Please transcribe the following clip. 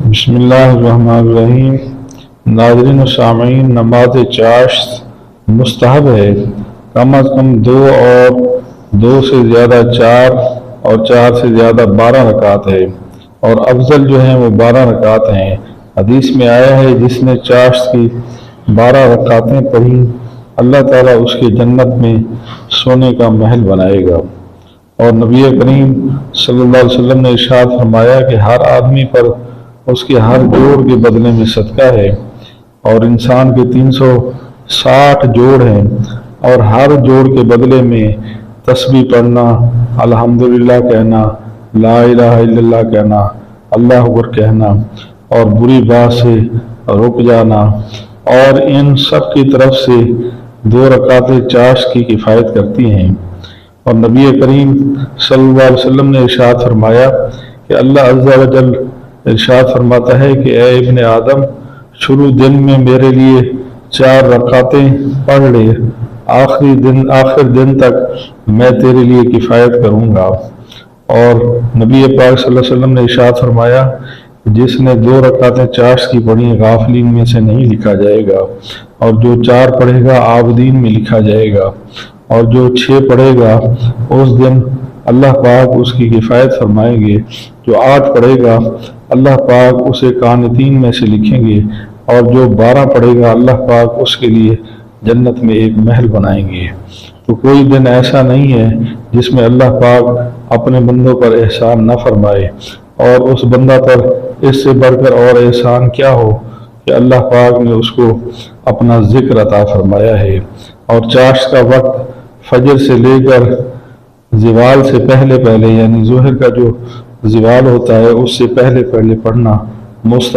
بسم اللہ الرحمن الرحیم۔ ناظرین و سامعین، نماز چاشت مستحب ہے، کم از کم 2 اور 2 سے زیادہ 4 اور 4 سے زیادہ 12 رکعت ہے، اور افضل جو ہیں وہ 12 رکعت ہیں۔ حدیث میں آیا ہے جس نے چاشت کی 12 رکعتیں پڑھی اللہ تعالیٰ اس کی جنت میں سونے کا محل بنائے گا۔ اور نبی کریم صلی اللہ علیہ وسلم نے ارشاد فرمایا کہ ہر آدمی پر اس کے ہر جوڑ کے بدلے میں صدقہ ہے، اور انسان کے 360 جوڑ ہیں، اور ہر جوڑ کے بدلے میں تسبیح پڑھنا، الحمدللہ کہنا، لا الہ الا اللہ کہنا، اللہ اکبر کہنا، اور بری بات سے رک جانا، اور ان سب کی طرف سے 2 رکعتیں چاشت کی کفایت کرتی ہیں۔ اور نبی کریم صلی اللہ علیہ وسلم نے ارشاد فرمایا کہ اللہ عز و جل ارشاد فرماتا ہے کہ اے ابن آدم، شروع دن میں میرے لیے 4 رکعتیں پڑھ لے، آخر دن تک میں تیرے لیے کفایت کروں گا۔ اور نبی پاک صلی اللہ علیہ وسلم نے ارشاد فرمایا جس نے 2 رکعتیں چاشت کی پڑھی غافلین میں سے نہیں لکھا جائے گا، اور جو 4 پڑھے گا عابدین میں لکھا جائے گا، اور جو 6 پڑھے گا اس دن اللہ پاک اس کی کفایت فرمائیں گے، جو 8 پڑھے گا اللہ پاک اسے قانتین میں سے لکھیں گے، اور جو 12 پڑھے گا اللہ پاک اس کے لیے جنت میں ایک محل بنائیں گے۔ تو کوئی دن ایسا نہیں ہے جس میں اللہ پاک اپنے بندوں پر احسان نہ فرمائے، اور اس بندہ پر اس سے بڑھ کر اور احسان کیا ہو کہ اللہ پاک نے اس کو اپنا ذکر عطا فرمایا ہے۔ اور چاشت کا وقت فجر سے لے کر زوال سے پہلے یعنی ظہر کا جو زوال ہوتا ہے اس سے پہلے پڑھنا مستحب